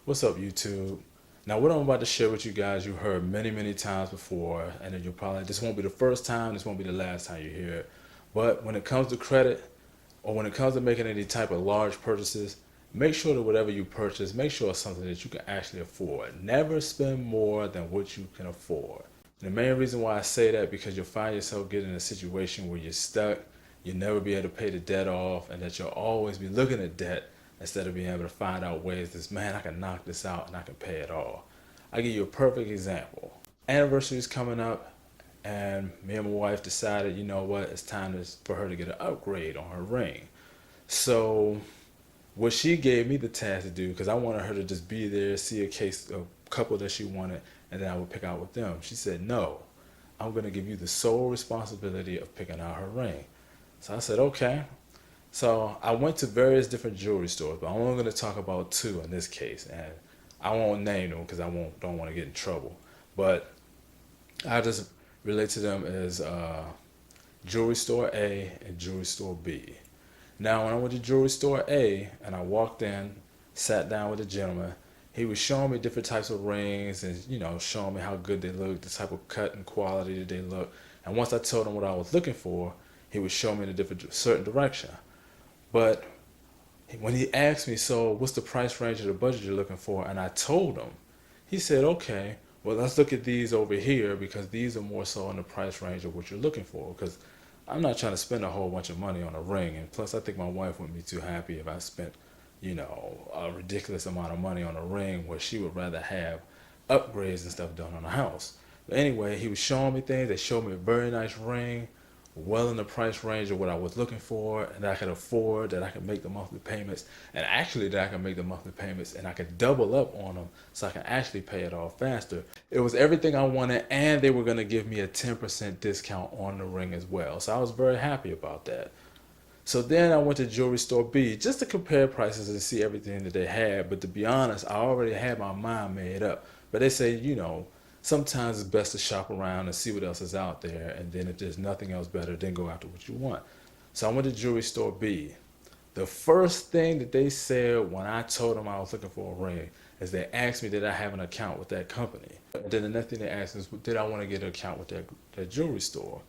What's up, YouTube? Now, what I'm about to share with you guys, you heard many times before, and then you'll probably, this won't be the first time, this won't be the last time you hear it. But when it comes to credit, or when it comes to making any type of large purchases, make sure that whatever you purchase, make sure it's something that you can actually afford. Never spend more than what you can afford. And the main reason why I say that, because you'll find yourself getting in a situation where you're stuck, you'll never be able to pay the debt off, and that you'll always be looking at debt instead of being able to find out ways this, man, I can knock this out and I can pay it all. I'll give you a perfect example. Anniversary is coming up, and me and my wife decided, you know what, it's time for her to get an upgrade on her ring. So what she gave me the task to do, because I wanted her to just be there, see a couple that she wanted, and then I would pick out with them. She said, no, I'm going to give you the sole responsibility of picking out her ring. So I said, okay. So I went to various different jewelry stores, but I'm only going to talk about two in this case, and I won't name them because don't want to get in trouble. But I just relate to them as jewelry store A and jewelry store B. Now, when I went to jewelry store A and I walked in, sat down with the gentleman, he was showing me different types of rings and, showing me how good they look, the type of cut and quality that they look. And once I told him what I was looking for, he would show me the certain direction. But when he asked me, so what's the price range of the budget you're looking for? And I told him, he said, okay, well, let's look at these over here because these are more so in the price range of what you're looking for. Because I'm not trying to spend a whole bunch of money on a ring. And plus, I think my wife wouldn't be too happy if I spent, a ridiculous amount of money on a ring where she would rather have upgrades and stuff done on the house. But anyway, he was showing me things. They showed me a very nice ring, well in the price range of what I was looking for, and that I could afford, that I could make the monthly payments, and actually that I can make the monthly payments and I could double up on them so I can actually pay it off faster. It was everything I wanted, and they were going to give me a 10% discount on the ring as well. So I was very happy about that. So then I went to jewelry store B just to compare prices and see everything that they had. But to be honest, I already had my mind made up. But they say, sometimes it's best to shop around and see what else is out there. And then if there's nothing else better, then go after what you want. So I went to jewelry store B. The first thing that they said when I told them I was looking for a ring is they asked me, did I have an account with that company? And then the next thing they asked is, did I want to get an account with that jewelry store?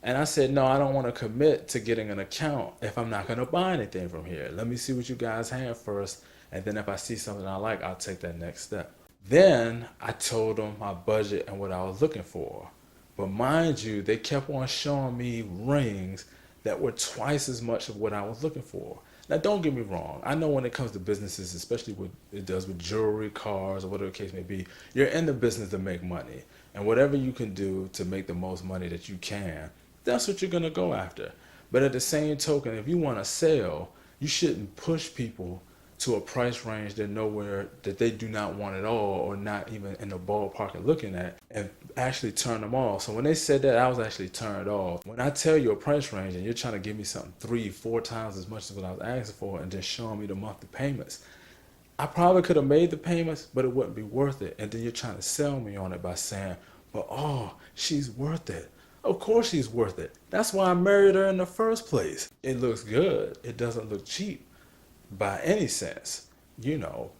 And I said, no, I don't want to commit to getting an account if I'm not going to buy anything from here. Let me see what you guys have first. And then if I see something I like, I'll take that next step. Then I told them my budget and what I was looking for. But mind you, they kept on showing me rings that were twice as much of what I was looking for. Now, don't get me wrong. I know when it comes to businesses, especially what it does with jewelry, cars, or whatever the case may be, you're in the business to make money. And whatever you can do to make the most money that you can, that's what you're going to go after. But at the same token, if you want to sell, you shouldn't push people to a price range that they do not want at all, or not even in the ballpark of looking at, and actually turn them off. So when they said that, I was actually turned off. When I tell you a price range and you're trying to give me something 3-4 times as much as what I was asking for and then showing me the monthly payments, I probably could have made the payments, but it wouldn't be worth it. And then you're trying to sell me on it by saying, but oh, she's worth it. Of course she's worth it. That's why I married her in the first place. It looks good. It doesn't look cheap by any sense,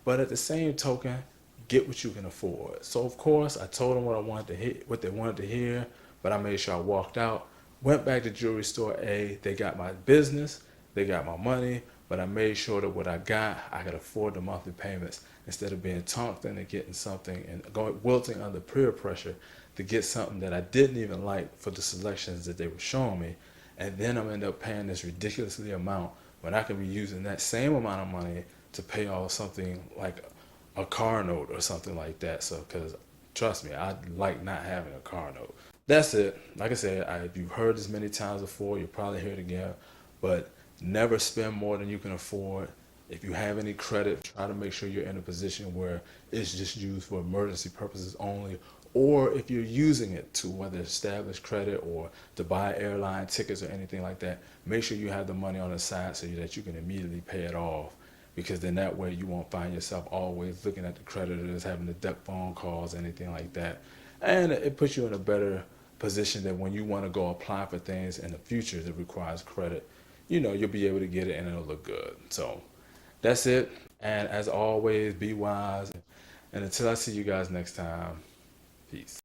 But at the same token, get what you can afford. So of course, I told them what I wanted to hear, what they wanted to hear, but I made sure I walked out, went back to jewelry store A. They got my business, they got my money, but I made sure that what I got, I could afford the monthly payments instead of being talked into getting something and wilting under peer pressure to get something that I didn't even like for the selections that they were showing me. And then I'm end up paying this ridiculously amount when I could be using that same amount of money to pay off something like a car note or something like that. So, because trust me, I like not having a car note. That's it. Like I said, you've heard this many times before. You'll probably hear it again. But never spend more than you can afford. If you have any credit, try to make sure you're in a position where it's just used for emergency purposes only. Or if you're using it to whether establish credit or to buy airline tickets or anything like that, make sure you have the money on the side so that you can immediately pay it off. Because then that way you won't find yourself always looking at the creditors, having to duck phone calls, anything like that. And it puts you in a better position that when you want to go apply for things in the future that requires credit, you'll be able to get it and it'll look good. So that's it. And as always, be wise. And until I see you guys next time, peace.